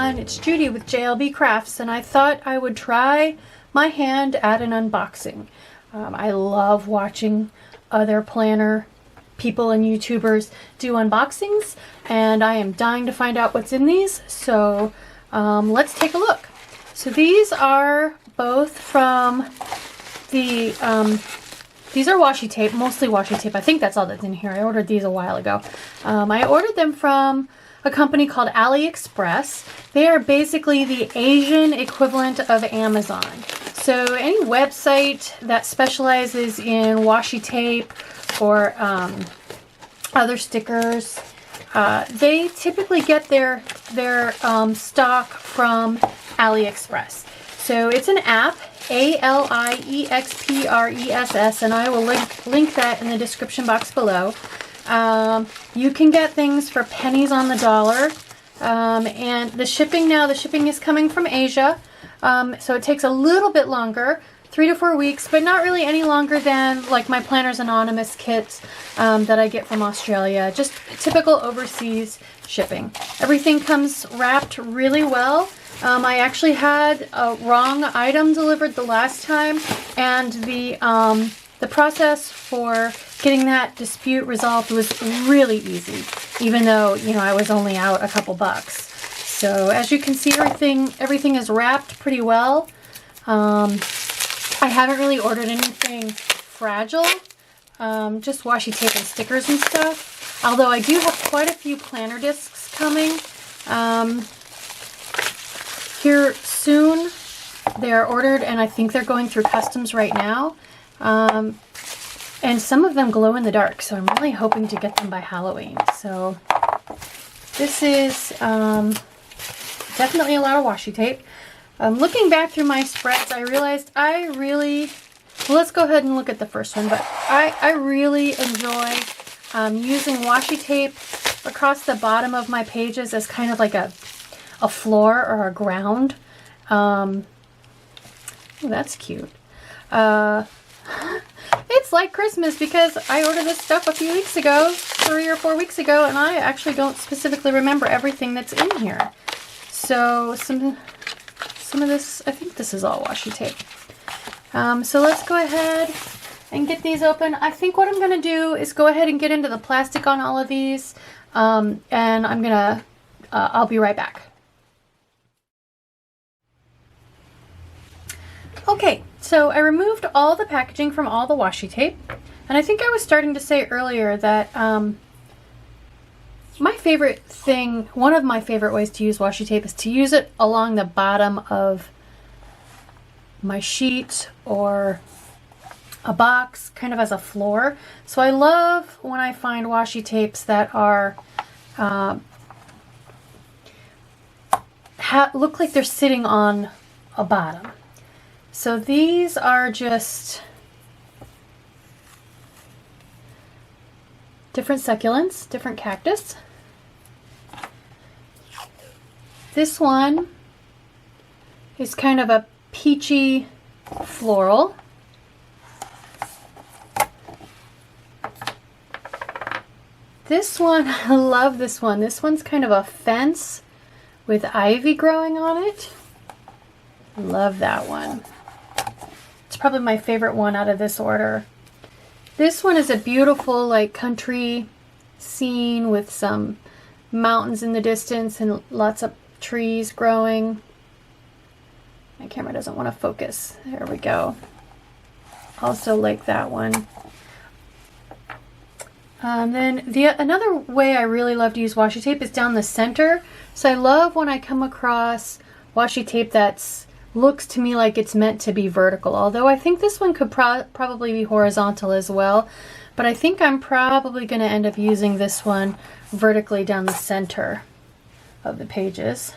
everyone, it's Judy with JLB Crafts, and I thought I would try my hand at an unboxing. I love watching other planner people and YouTubers do unboxings, and I am dying to find out what's in these, so let's take a look. So these are both from the, these are washi tape, mostly washi tape. I think that's all that's in here. I ordered these a while ago. I ordered them from a company called AliExpress. They are basically the Asian equivalent of Amazon. So any website that specializes in washi tape or other stickers, they typically get their stock from AliExpress. So it's an app, AliExpress, and I will link that in the description box below. You can get things for pennies on the dollar, and the shipping is coming from Asia, so it takes a little bit longer, 3 to 4 weeks, but not really any longer than like my Planners Anonymous kits that I get from Australia. Just typical overseas shipping. Everything comes wrapped really well. I actually had a wrong item delivered the last time, and the process for getting that dispute resolved was really easy, even though, you know, I was only out a couple bucks. So as you can see, everything is wrapped pretty well. I haven't really ordered anything fragile, just washi tape and stickers and stuff. Although I do have quite a few planner discs coming here soon. They're ordered, and I think they're going through customs right now. And some of them glow in the dark, so I'm really hoping to get them by Halloween. So this is definitely a lot of washi tape. Looking back through my spreads, I realized well, let's go ahead and look at the first one, but I really enjoy using washi tape across the bottom of my pages as kind of like a floor or a ground. Oh, that's cute. It's like Christmas because I ordered this stuff a few weeks ago, 3 or 4 weeks ago, and I actually don't specifically remember everything that's in here. So some of this, I think this is all washi tape. So let's go ahead and get these open. I think what I'm going to do is go ahead and get into the plastic on all of these, and I'll be right back. Okay, so I removed all the packaging from all the washi tape, and I think I was starting to say earlier that my favorite thing, one of my favorite ways to use washi tape is to use it along the bottom of my sheet or a box, kind of as a floor. So I love when I find washi tapes that are look like they're sitting on a bottom. So these are just different succulents, different cactus. This one is kind of a peachy floral. This one, I love this one. This one's kind of a fence with ivy growing on it. Love that one. It's probably my favorite one out of this order. This one is a beautiful like country scene with some mountains in the distance and lots of trees growing. My camera doesn't want to focus. There we go. Also like that one. Then another way I really love to use washi tape is down the center. So I love when I come across washi tape that's looks to me like it's meant to be vertical, although I think this one could probably be horizontal as well, but I think I'm probably going to end up using this one vertically down the center of the pages.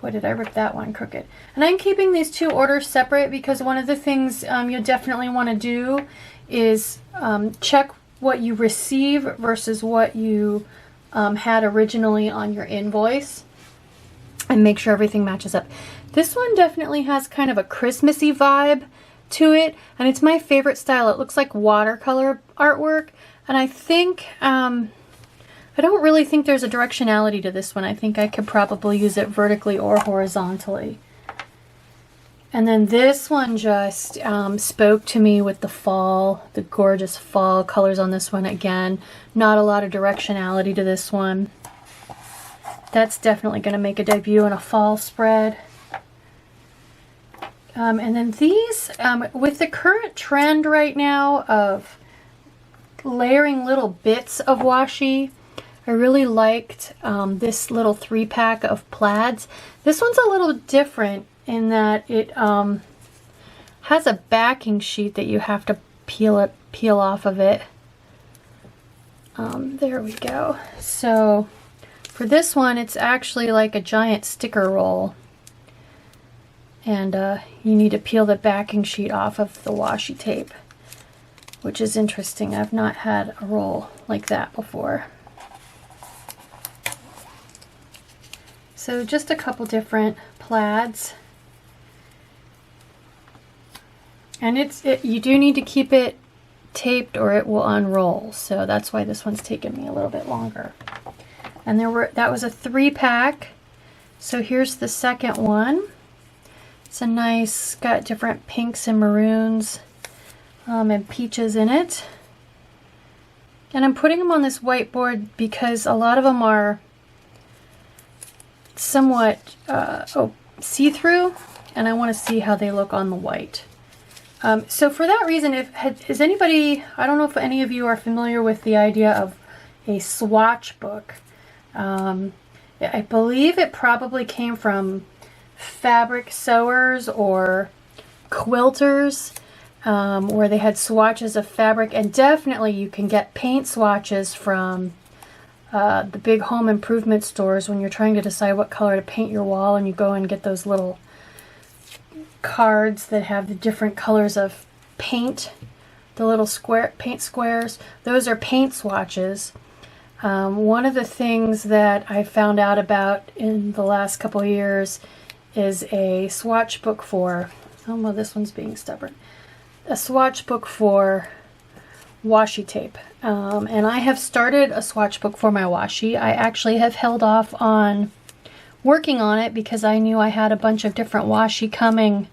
Boy, did I rip that one crooked. And I'm keeping these two orders separate because one of the things you'll definitely want to do is check what you receive versus what you had originally on your invoice, and make sure everything matches up. This one definitely has kind of a Christmassy vibe to it, and it's my favorite style. It looks like watercolor artwork, and I think I don't really think there's a directionality to this one. I think I could probably use it vertically or horizontally. And then this one just spoke to me with the fall, the gorgeous fall colors on this one. Again, not a lot of directionality to this one. That's definitely going to make a debut in a fall spread. And then these, with the current trend right now of layering little bits of washi, I really liked this little 3-pack of plaids. This one's a little different in that it has a backing sheet that you have to peel off of it. There we go. So for this one, it's actually like a giant sticker roll. And you need to peel the backing sheet off of the washi tape, which is interesting. I've not had a roll like that before. So just a couple different plaids. And you do need to keep it taped or it will unroll. So that's why this one's taken me a little bit longer. And that was a 3-pack. So here's the second one. It's a nice, got different pinks and maroons and peaches in it. And I'm putting them on this whiteboard because a lot of them are somewhat see-through, and I want to see how they look on the white. So for that reason, is anybody, I don't know if any of you are familiar with the idea of a swatch book. I believe it probably came from fabric sewers or quilters, where they had swatches of fabric, and definitely you can get paint swatches from the big home improvement stores when you're trying to decide what color to paint your wall, and you go and get those little cards that have the different colors of paint, the little paint squares. Those are paint swatches. One of the things that I found out about in the last couple of years is a swatch book for, oh well, this one's being stubborn, a swatch book for washi tape. And I have started a swatch book for my washi. I actually have held off on working on it because I knew I had a bunch of different washi coming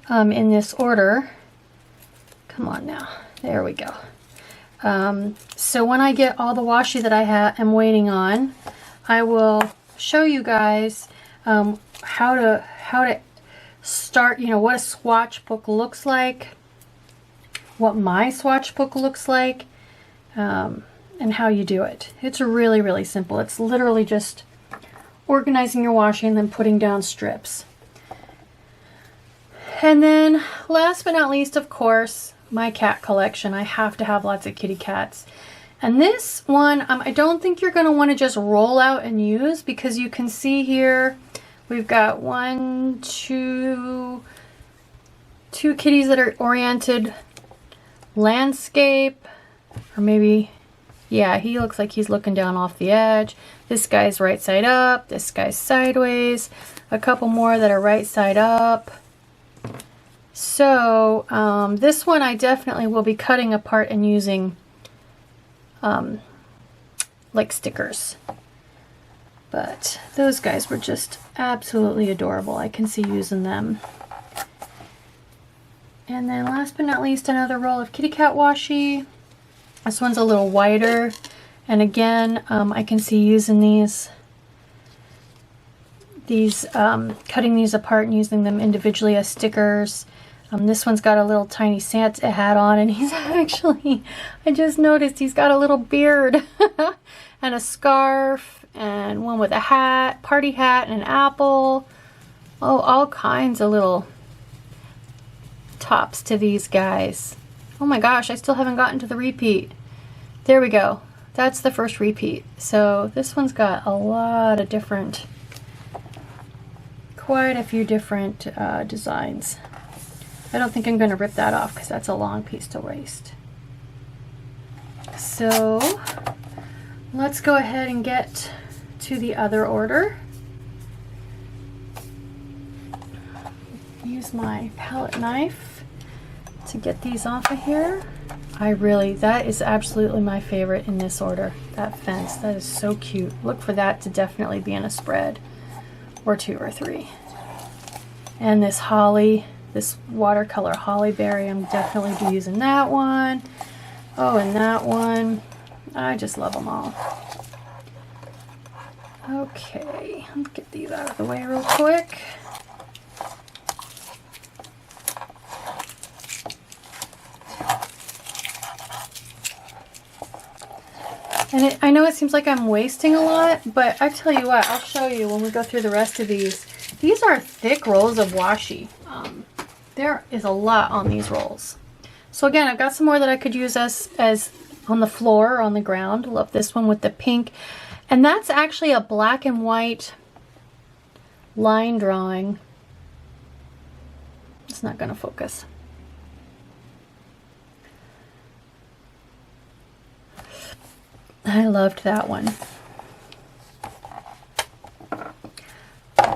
in this order. Come on now, there we go. So when I get all the washi that I am waiting on, I will show you guys how to start, what a swatch book looks like, what my swatch book looks like, and how you do it. It's really, really simple. It's literally just organizing your washi and then putting down strips. And then last but not least, of course, my cat collection. I have to have lots of kitty cats. And this one, I don't think you're going to want to just roll out and use, because you can see here we've got two kitties that are oriented landscape, or maybe, yeah, he looks like he's looking down off the edge. This guy's right side up, this guy's sideways, a couple more that are right side up. So this one I definitely will be cutting apart and using like stickers. But those guys were just absolutely adorable. I can see using them. And then last but not least, another roll of kitty cat washi. This one's a little wider. And again, I can see using cutting these apart and using them individually as stickers. This one's got a little tiny Santa hat on, and he's actually, I just noticed he's got a little beard and a scarf, and one with a hat, party hat, and an apple. Oh, all kinds of little tops to these guys. Oh my gosh, I still haven't gotten to the repeat. There we go. That's the first repeat. So this one's got a lot of different, quite a few different designs. I don't think I'm going to rip that off because that's a long piece to waste. So let's go ahead and get to the other order. Use my palette knife to get these off of here. That is absolutely my favorite in this order. that fence. That is so cute. Look for that to definitely be in a spread or 2 or 3. And this holly, this watercolor holly berry, I'm definitely be using that one. Oh, and that one. I just love them all. Okay, let's get these out of the way real quick. And I know it seems like I'm wasting a lot, but I tell you what, I'll show you when we go through the rest of these. These are thick rolls of washi. There is a lot on these rolls. So again, I've got some more that I could use as on the floor or on the ground. Love this one with the pink. And that's actually a black and white line drawing. It's not going to focus. I loved that one.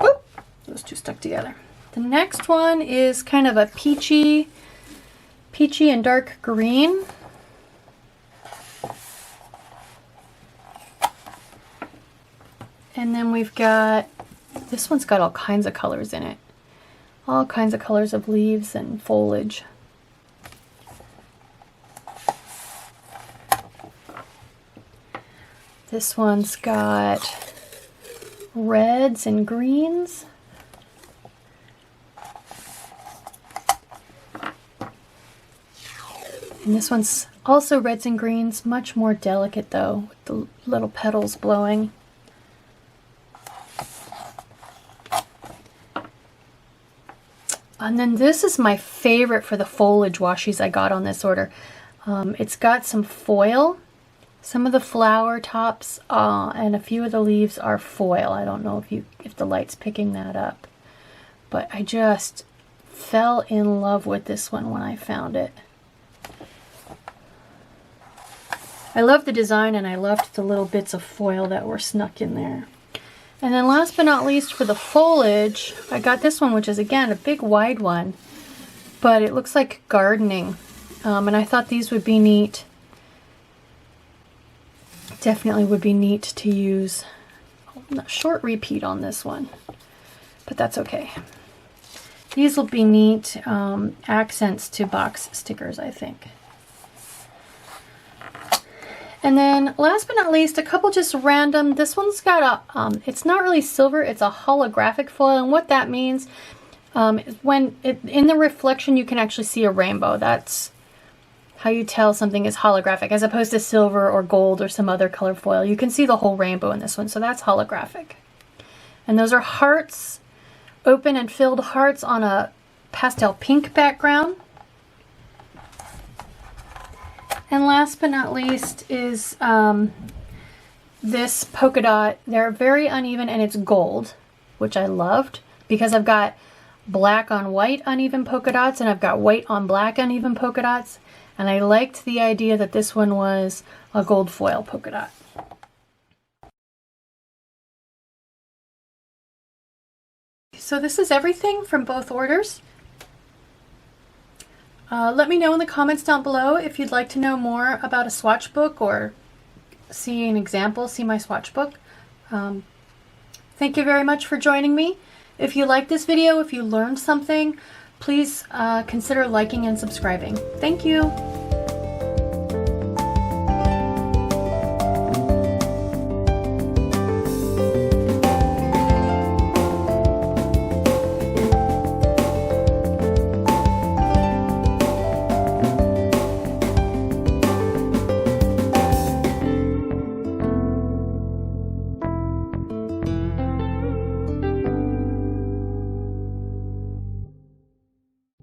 Whoop, those two stuck together. The next one is kind of a peachy and dark green. And then we've got, this one's got all kinds of colors in it. All kinds of colors of leaves and foliage. This one's got reds and greens. And this one's also reds and greens, much more delicate though, with the little petals blowing. And then this is my favorite for the foliage washis I got on this order. It's got some foil. Some of the flower tops and a few of the leaves are foil. I don't know if the light's picking that up. But I just fell in love with this one when I found it. I love the design and I loved the little bits of foil that were snuck in there. And then last but not least for the foliage, I got this one, which is again a big wide one, but it looks like gardening. And I thought these would be neat. Definitely would be neat to use. Short repeat on this one, but that's okay. These will be neat accents to box stickers, I think. And then last but not least, a couple just random. This one's got a, it's not really silver, it's a holographic foil. And what that means, when in the reflection, you can actually see a rainbow. That's how you tell something is holographic, as opposed to silver or gold or some other color foil. You can see the whole rainbow in this one, so that's holographic. And those are hearts, open and filled hearts on a pastel pink background. And last but not least is this polka dot. They're very uneven and it's gold, which I loved because I've got black on white uneven polka dots and I've got white on black uneven polka dots. And I liked the idea that this one was a gold foil polka dot. So this is everything from both orders. Let me know in the comments down below if you'd like to know more about a swatch book or see an example, see my swatch book. Thank you very much for joining me. If you liked this video, if you learned something, please consider liking and subscribing. Thank you.